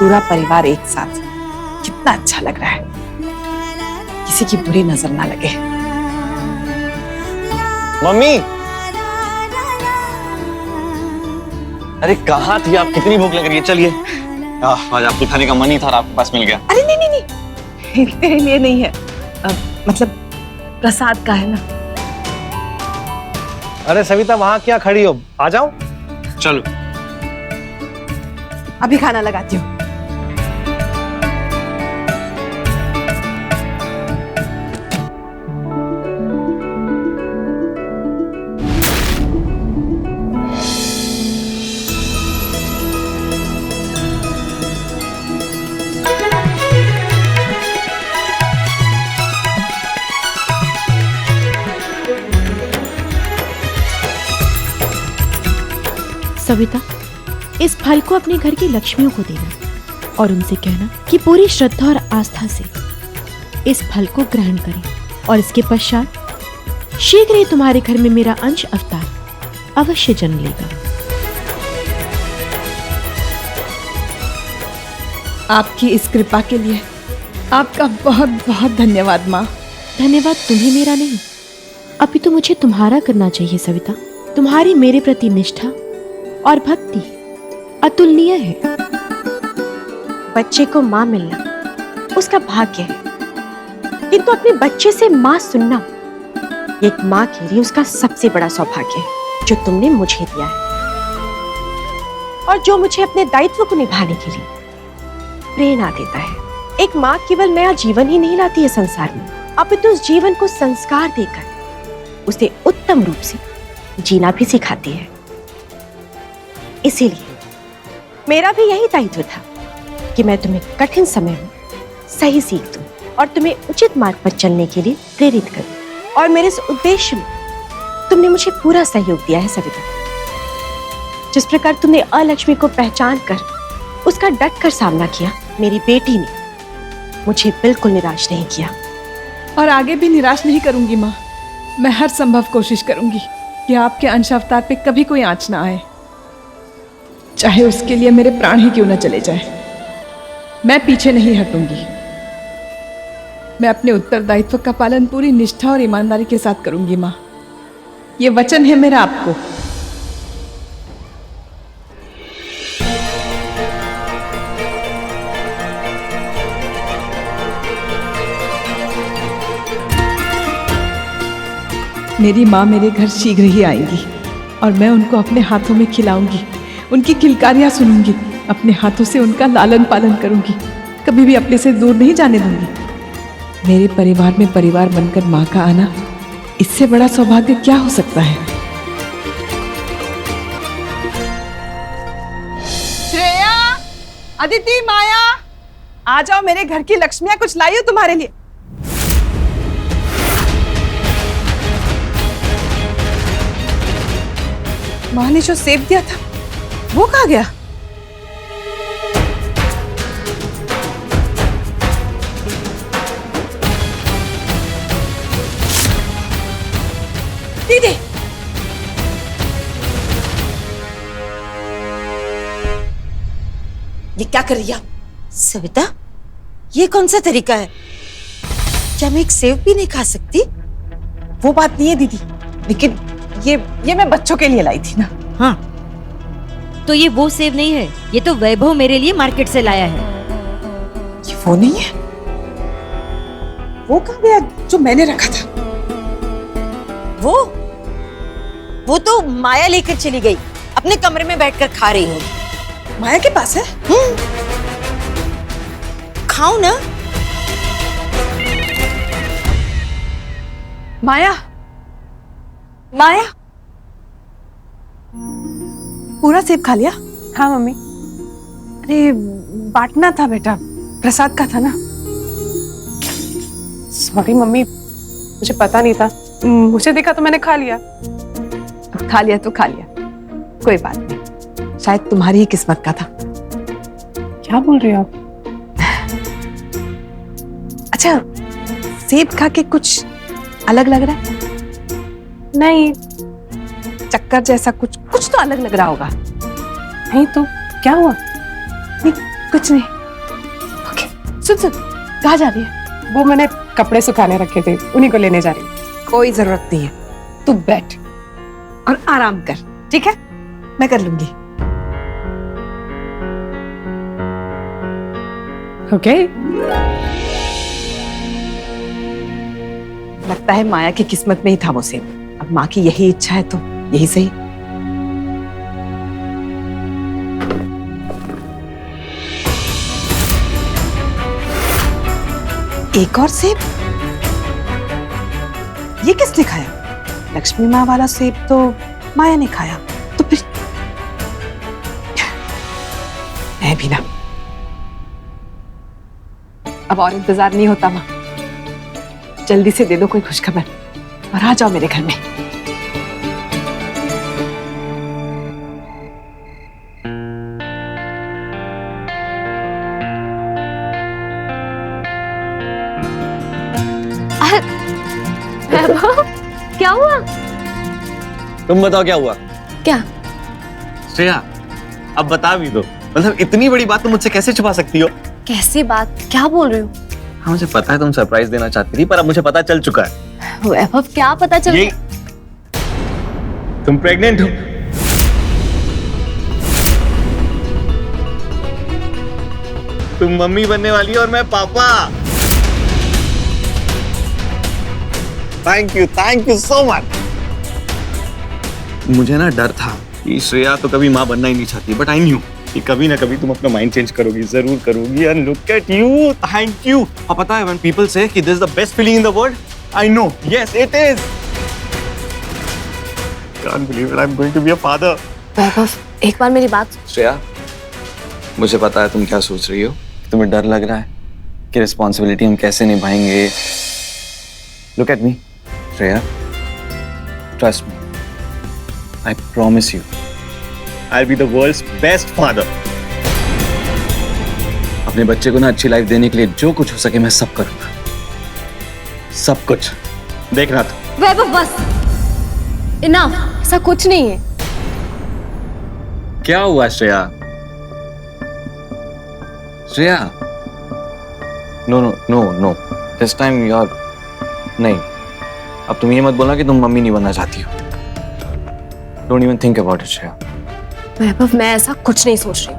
पूरा परिवार एक साथ, कितना अच्छा लग रहा है। किसी की बुरी नजर ना लगे। मम्मी, अरे कहाँ थी आप? कितनी भूख लग रही है? चलिए, आज आपके खाने का मन ही था और आपके पास मिल गया। अरे नहीं नहीं नहीं, तेरे लिए नहीं है, मतलब प्रसाद का है ना। अरे सविता, वहां क्या खड़ी हो? आ जाओ। चलो, अभी खाना लगाती हूँ। सविता, इस फल को अपने घर की लक्ष्मियों को देना और उनसे कहना कि पूरी श्रद्धा और आस्था से इस फल को ग्रहण करें और इसके पश्चात शीघ्र ही तुम्हारे घर में मेरा अंश अवतार अवश्य जन्म लेगा। आपकी इस कृपा के लिए आपका बहुत बहुत धन्यवाद माँ। धन्यवाद तुम्हें मेरा नहीं, अभी तो मुझे तुम्हारा करना चाहिए सविता। तुम्हारी मेरे प्रति निष्ठा और भक्ति अतुलनीय है। बच्चे को माँ मिलना उसका भाग्य है, किंतु अपने बच्चे से माँ सुनना एक माँ के लिए उसका सबसे बड़ा सौभाग्य है जो तुमने मुझे दिया है और जो मुझे अपने दायित्व को निभाने के लिए प्रेरणा देता है। एक माँ केवल नया जीवन ही नहीं लाती है संसार में, अपितु उस जीवन को संस्कार देकर उसे उत्तम रूप से जीना भी सिखाती है। इसीलिए मेरा भी यही दायित्व था कि मैं तुम्हें कठिन समय में सही सीख दूं और तुम्हें उचित मार्ग पर चलने के लिए प्रेरित करूं। और मेरे इस उद्देश्य में तुमने मुझे पूरा सहयोग दिया है सविता। जिस प्रकार तुमने अलक्ष्मी को पहचान कर उसका डट कर सामना किया, मेरी बेटी ने मुझे बिल्कुल निराश नहीं किया। और आगे भी निराश नहीं करूंगी माँ। मैं हर संभव कोशिश करूंगी कि आपके अंश अवतार पे कभी कोई आंच ना आए, चाहे उसके लिए मेरे प्राण ही क्यों न चले जाए। मैं पीछे नहीं हटूंगी। मैं अपने उत्तरदायित्व का पालन पूरी निष्ठा और ईमानदारी के साथ करूंगी माँ। ये वचन है मेरा आपको। मेरी माँ मेरे घर शीघ्र ही आएंगी और मैं उनको अपने हाथों में खिलाऊंगी, उनकी किलकारियां सुनूंगी, अपने हाथों से उनका लालन पालन करूंगी, कभी भी अपने से दूर नहीं जाने दूंगी। मेरे परिवार में परिवार बनकर माँ का आना, इससे बड़ा सौभाग्य क्या हो सकता है। श्रेया, अदिति, माया, आ जाओ, मेरे घर की लक्ष्मियां कुछ लाई हो तुम्हारे लिए। माँ ने जो सेब दिया था वो कहाँ गया? दीदी, ये क्या कर रही है सविता? ये कौन सा तरीका है? क्या मैं एक सेब भी नहीं खा सकती? वो बात नहीं है दीदी, लेकिन ये मैं बच्चों के लिए लाई थी ना। हाँ, तो ये वो सेब नहीं है, ये तो वैभव मेरे लिए मार्केट से लाया है। ये वो नहीं है? वो कहाँ गया जो मैंने रखा था? वो तो माया लेकर चली गई, अपने कमरे में बैठकर खा रही होगी। माया के पास है? खाओ ना। माया, माया, पूरा सेब खा लिया? हाँ मम्मी। अरे बांटना था बेटा, प्रसाद का था ना। सॉरी मम्मी, मुझे पता नहीं था, मुझे देखा तो मैंने खा लिया। खा लिया तो खा लिया, कोई बात नहीं, शायद तुम्हारी ही किस्मत का था। क्या बोल रहे हो आप? अच्छा, सेब खा के कुछ अलग लग रहा है? नहीं, चक्कर जैसा कुछ तो अलग लग रहा होगा। नहीं तो क्या हुआ? नहीं, कुछ नहीं। ओके सुन सुन, कहाँ जा रही है? वो मैंने कपड़े सुखाने रखे थे, उन्हीं को लेने जा रही हूँ। कोई जरूरत नहीं है, तू बैठ और आराम कर, ठीक है? मैं कर लूंगी। ओके। लगता है माया की किस्मत में ही था वो सेब। अब माँ की यही इच्छा है तो यही सही। एक और सेब? ये किसने खाया? लक्ष्मी माँ वाला सेब तो माया ने खाया, तो फिर मैं भी ना। अब और इंतजार नहीं होता माँ, जल्दी से दे दो कोई खुशखबर और आ जाओ मेरे घर में। क्या हुआ? तुम बताओ क्या हुआ? क्या? श्रेया, अब बता भी दो। मतलब इतनी बड़ी बात तुम मुझसे कैसे छुपा सकती हो? कैसी बात? क्या बोल रही हो? हाँ मुझे पता है तुम सरप्राइज देना चाहती थी, पर अब मुझे पता चल चुका है। वैभव क्या पता चल? ये तुम प्रेग्नेंट हो। तुम मम्मी बनने वाली हो और मैं पापा। Thank you so much. मुझे ना डर था कि श्रेया तो कभी माँ बनना ही नहीं चाहती, बट आई न्यू कि कभी ना कभी तुम अपना माइंड चेंज करोगी, जरूर करोगी। And look at you, thank you. और पता है, व्हेन पीपल से कि this is the best feeling in the world, I know, yes it is. Can't believe it, I am going to be a father. Vaibhav, एक बार मेरी बात। श्रेया, मुझे पता है तुम क्या सोच रही हो। तुम्हें डर लग रहा है कि रिस्पॉन्सिबिलिटी हम कैसे निभाएंगे। Look at me Shreya, trust me, I promise you I'll be the world's best father. अपने बच्चे को ना अच्छी लाइफ देने के लिए जो कुछ हो सके मैं सब करूंगा, सब कुछ। देखना तो। वैभव बस, इनफ। ऐसा कुछ नहीं है। क्या हुआ Shreya? Shreya, no, this time you are नहीं। अब तुम ये मत बोलना कि तुम मम्मी नहीं बनना चाहती हो। Don't even think about it, Shreya. वैभव, मैं ऐसा कुछ नहीं सोच रही,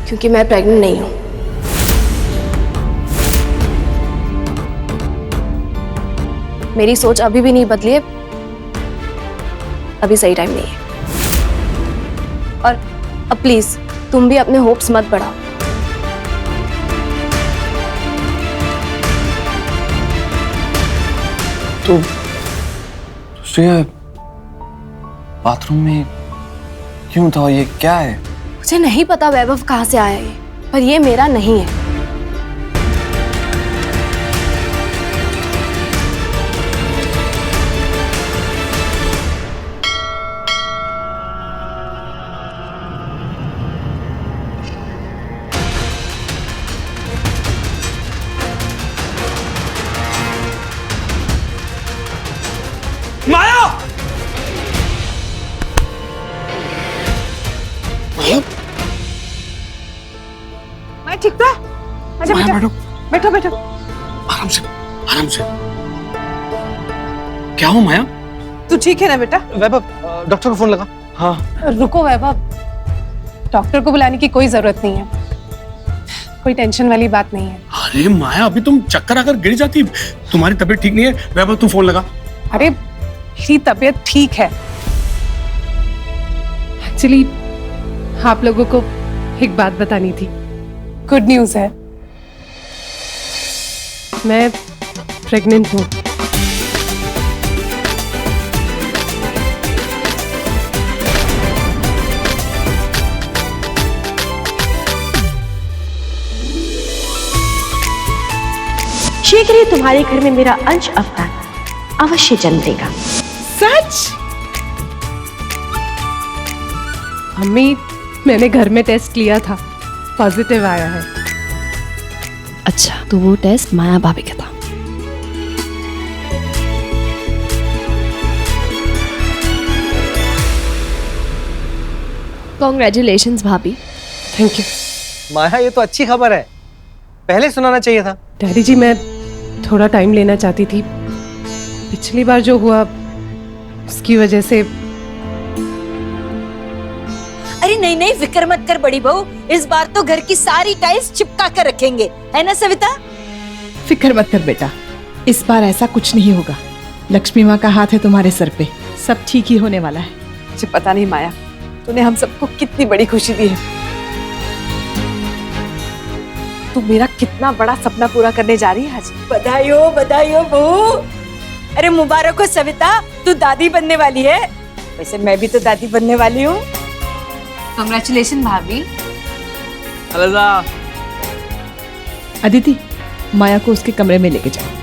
क्योंकि मैं प्रेग्नेंट नहीं हूं। मेरी सोच अभी भी नहीं बदली है। अभी सही टाइम नहीं है। और अब प्लीज तुम भी अपने होप्स मत बढ़ाओ। तो श्रेया, बाथरूम में क्यों था? ये क्या है? मुझे नहीं पता वैभव कहाँ से आया ये, पर ये मेरा नहीं है। माया! मैं ठीक था? अच्छा बैठो। आराम से। क्या हो माया? तू ठीक है ना बेटा? वैभव, डॉक्टर को फोन लगा। हाँ। रुको वैभव, डॉक्टर को बुलाने की कोई जरूरत नहीं है। कोई टेंशन वाली बात नहीं है। अरे माया, अभी तुम चक्कर आकर गिर जाती। तुम्हारी तबीयत ठीक नहीं है। वैभव, तू फोन लगा। अरे मेरी तबीयत ठीक है। एक्चुअली आप लोगों को एक बात बतानी थी। गुड न्यूज़ है, मैं प्रेग्नेंट हूँ। शीघ्र ही तुम्हारे घर में मेरा अंश अवतार अवश्य जन्म देगा। सच? मम्मी, मैंने घर में टेस्ट लिया था, पॉजिटिव आया है। अच्छा, तो वो टेस्ट माया भाभी का था। कॉन्ग्रेचुलेशंस भाभी, थैंक यू। माया, ये तो अच्छी खबर है, पहले सुनाना चाहिए था। डैडी जी, मैं थोड़ा टाइम लेना चाहती थी। पिछली बार जो हुआ उसकी वजह से। अरे नहीं नहीं, फिक्र मत कर बड़ी बहू, इस बार तो घर की सारी टाइल्स चिपका कर रखेंगे, है ना सविता? फिक्र मत कर बेटा, इस बार ऐसा कुछ नहीं होगा। लक्ष्मी माँ का हाथ है तुम्हारे सर पे, सब ठीक ही होने वाला है। मुझे पता नहीं माया, तूने हम सबको कितनी बड़ी खुशी दी है। तू मेरा कितना बड़ा सपना पूरा करने जा रही है आज। बधाई हो बहू। अरे मुबारक हो सविता, तू दादी बनने वाली है। वैसे मैं भी तो दादी बनने वाली हूँ। कांग्रेचुलेशन भाभी। अदिति, माया को उसके कमरे में लेके जाओ।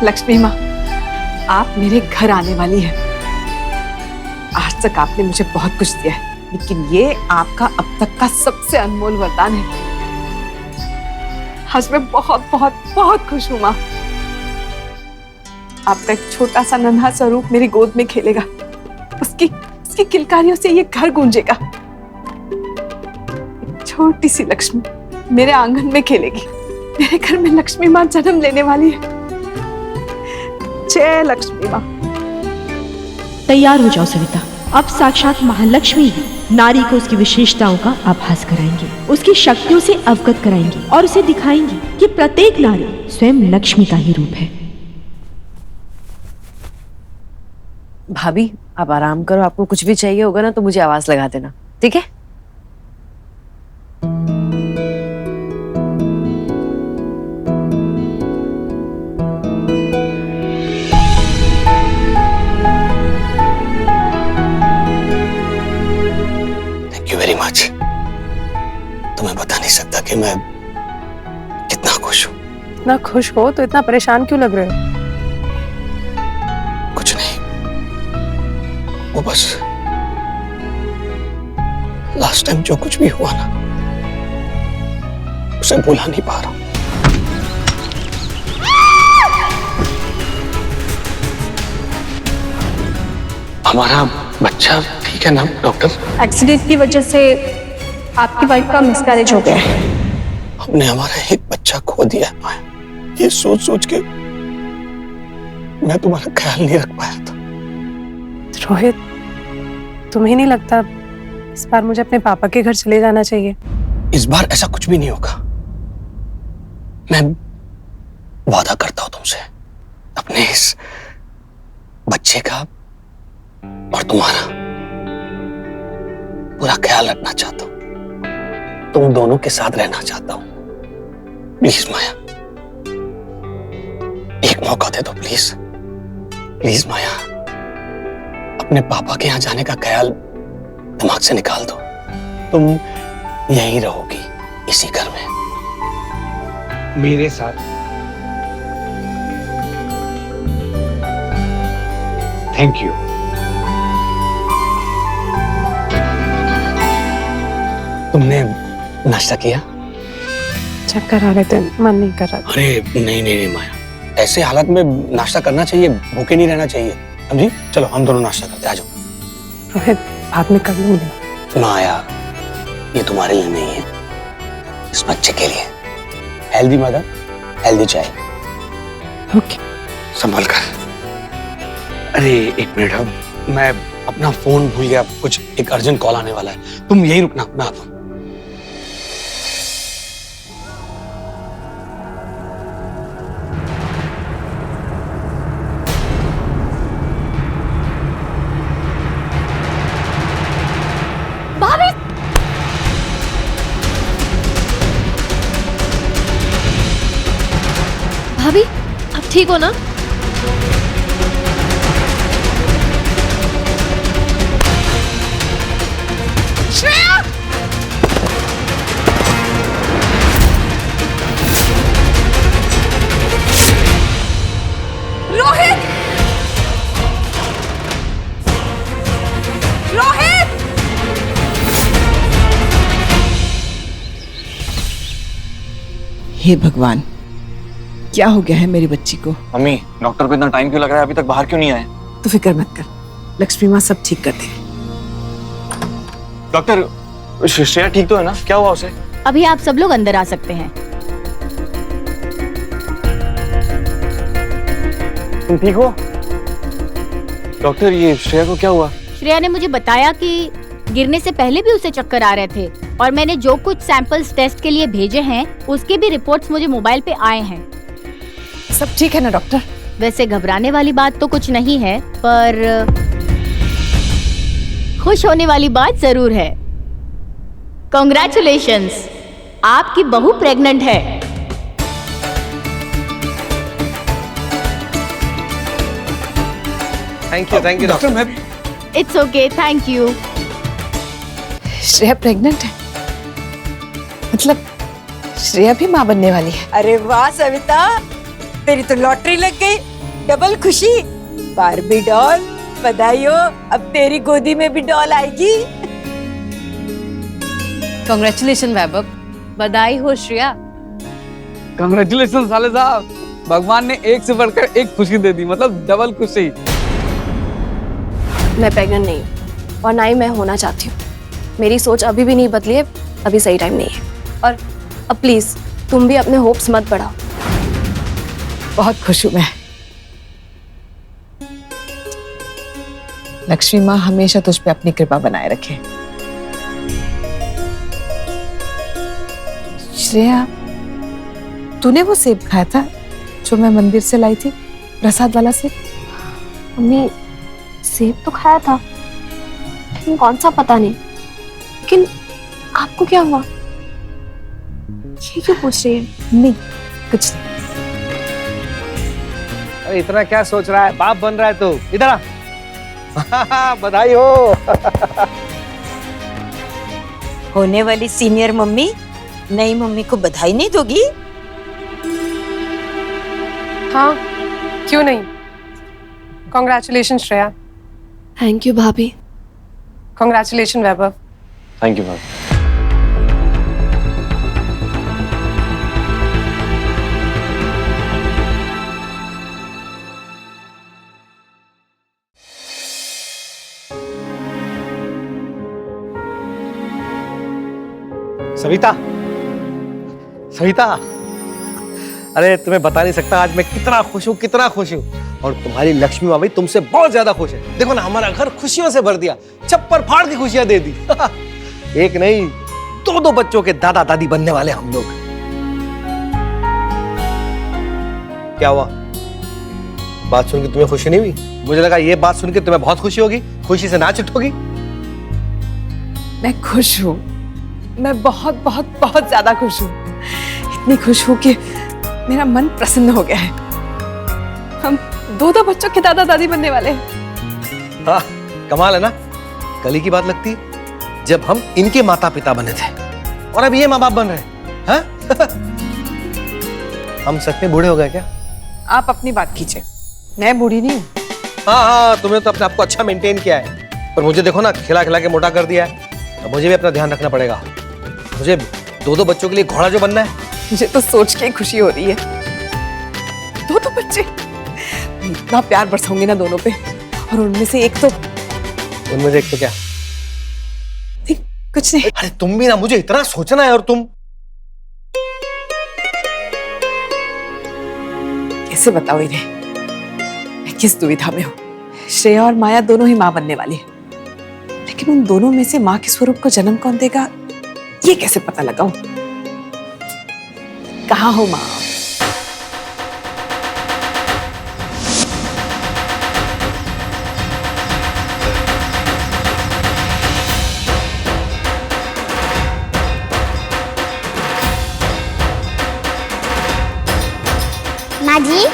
लक्ष्मी माँ, आप मेरे घर आने वाली हैं। आज तक आपने मुझे बहुत कुछ दिया है, लेकिन ये आपका अब तक का सबसे अनमोल वरदान है। आज मैं बहुत बहुत बहुत खुश हूँ माँ। आपका एक छोटा सा नन्हा सा रूप मेरी गोद में खेलेगा, उसकी किलकारियों से ये घर गूंजेगा। एक छोटी सी लक्ष्मी मेरे आंगन में खेलेगी। मेरे घर में लक्ष्मी माँ जन्म लेने वाली है। जय लक्ष्मी माँ। तैयार हो जाओ सविता, अब साक्षात महालक्ष्मी ही नारी को उसकी विशेषताओं का आभास कराएंगे, उसकी शक्तियों से अवगत कराएंगे और उसे दिखाएंगे कि प्रत्येक नारी स्वयं लक्ष्मी का ही रूप है। भाभी, आप आराम करो, आपको कुछ भी चाहिए होगा ना तो मुझे आवाज लगा देना, ठीक है? Very much. तुम्हें बता नहीं सकता कि मैं कितना खुश हूँ। इतना खुश हो तो इतना परेशान क्यों लग रहे हो? कुछ नहीं, वो बस लास्ट टाइम जो कुछ भी हुआ ना, उसे भुला नहीं पा रहा। हमारा बच्चा ठीक है ना डॉक्टर? एक्सीडेंट की वजह से आपकी वाइफ का मिसकैरेज हो गया है। हमने हमारा एक बच्चा खो दिया है माया। ये सोच सोच के मैं तुम्हारा ख्याल नहीं रख पाया था। रोहित, तुम्हें नहीं लगता इस बार मुझे अपने पापा के घर चले जाना चाहिए? इस बार ऐसा कुछ भी नहीं होगा। मैं वादा करता हूं तुमसे, अपने इस बच्चे का और तुम्हारा पूरा ख्याल रखना चाहता हूं। तुम दोनों के साथ रहना चाहता हूं। प्लीज माया, एक मौका दे दो प्लीज। प्लीज माया, अपने पापा के यहां जाने का ख्याल दिमाग से निकाल दो। तुम यहीं रहोगी, इसी घर में मेरे साथ। Thank you. तुमने नाश्ता किया? चक्कर आ रहे थे, मन नहीं कर रहा। अरे नहीं नहीं नहीं माया, ऐसे हालत में नाश्ता करना चाहिए, भूखे नहीं रहना चाहिए, समझी? चलो हम दोनों नाश्ता करते, आ जाओ। रोहित, बाद में कर लूंगी। माया, ये तुम्हारे लिए नहीं है, इस बच्चे के लिए। Healthy mother, healthy child. Okay. संभल कर। अरे एक मिनट, अब मैं अपना फोन भूल गया, कुछ एक अर्जेंट कॉल आने वाला है। तुम यहीं रुकना, मैं आता हूं। भाभी, आप ठीक हो ना? श्रेया! हे भगवान, क्या हो गया है मेरी बच्ची को? मम्मी, डॉक्टर को इतना टाइम क्यों लग रहा है? अभी तक बाहर क्यों नहीं आए? तो फिक्र मत कर, लक्ष्मी माँ सब ठीक कर देगी। डॉक्टर, श्रेया ठीक तो है ना? क्या हुआ उसे? अभी आप सब लोग अंदर आ सकते हैं। तुम ठीक हो? डॉक्टर, ये श्रेया को क्या हुआ? श्रेया ने मुझे बताया कि गिरने से पहले भी उसे चक्कर आ रहे थे और मैंने जो कुछ सैंपल्स टेस्ट के लिए भेजे हैं उसके भी रिपोर्ट्स मुझे मोबाइल पे आए हैं। सब ठीक है ना डॉक्टर? वैसे घबराने वाली बात तो कुछ नहीं है, पर खुश होने वाली बात जरूर है। कॉन्ग्रेचुलेशंस, आपकी बहू प्रेग्नेंट है। Thank you doctor. मैं it's okay, thank you. Shreya pregnant है? मतलब श्रेया भी माँ बनने वाली है? अरे वाह सविता, तेरी तो लॉटरी लग गई, डबल खुशी। बारबी डॉल, बधाई हो, अब तेरी गोदी में भी डॉल आएगी। कांग्रेचुलेशन वैभव, बधाई हो श्रेया। कांग्रेचुलेशन साले साहब, भगवान ने एक से बढ़कर एक खुशी दे दी, मतलब डबल खुशी। मैं प्रेग्नेंट नहीं हूँ और ना ही मैं होना चाहती हूँ। मेरी सोच अभी भी नहीं बदली है, अभी सही टाइम नहीं है। और अब प्लीज तुम भी अपने होप्स मत बढ़ाओ। बहुत खुश हूँ मैं। लक्ष्मी माँ हमेशा तुझ पे अपनी कृपा बनाए रखे। श्रेया, तूने वो सेब खाया था जो मैं मंदिर से लाई थी, प्रसाद वाला सेब? मम्मी, सेब तो खाया था, लेकिन कौन सा पता नहीं। लेकिन आपको क्या हुआ? ये क्यों पूछ रही है? नहीं, कुछ नहीं। अरे इतना क्या सोच रहा है? बाप बन रहा है तो इधर आ। बधाई हो। होने वाली सीनियर मम्मी नई मम्मी को बधाई नहीं दोगी? हाँ, क्यों नहीं। कॉन्ग्रेचुलेशन श्रेया। थैंक यू भाभी। Congratulation Vaibhav. Thank you ma'am. Savita, Savita, अरे तुम्हें बता नहीं सकता आज मैं कितना खुश हूँ, कितना खुश हूँ। और तुम्हारी लक्ष्मी माँ भी तुमसे बहुत ज्यादा खुश है। देखो ना, हमारा घर खुशियों से भर दिया, छप्पर फाड़ की खुशियां दे दी। एक नहीं, दो बच्चों के दादा दादी बनने वाले हम लोग। क्या हुआ? बात सुन के तुम्हें खुशी नहीं हुई? मुझे लगा ये बात सुन के तुम्हें बहुत खुशी होगी, खुशी से नाच उठोगी। मैं खुश हूँ, मैं बहुत बहुत बहुत ज्यादा खुश हूँ। इतनी खुश हूँ कि मेरा मन प्रसन्न हो गया है। हम दो बच्चों के दादा दादी बनने वाले हैं। हाँ, कमाल है ना। कल ही की बात लगती है जब हम इनके माता पिता बने थे और अब ये माँ बाप बन रहे हैं। हाँ? हम सच में बूढ़े हो गए क्या? आप अपनी बात कीजिए, मैं बूढ़ी नहीं हूँ। हाँ, तुमने तो अपने आप को अच्छा मेंटेन किया है, पर मुझे देखो ना, खिला खिला के मोटा कर दिया है। अब मुझे भी अपना ध्यान रखना पड़ेगा। मुझे दो बच्चों के लिए घोड़ा जो बनना है। मुझे तो सोच के ही खुशी हो रही है। दो बच्चे, इतना प्यार बरसाऊंगी ना दोनों पे, और उनमें से एक तो क्या? नहीं, कुछ नहीं। अरे तुम भी ना, मुझे इतना सोचना है और तुम कैसे बताओ इन्हें मैं किस दुविधा में हूँ। श्रेया और माया दोनों ही माँ बनने वाली है, लेकिन उन दोनों में से माँ के स्वरूप को जन्म कौन देगा, ये कैसे पता लगाऊं? कहाँ हो माँ? माँ जी,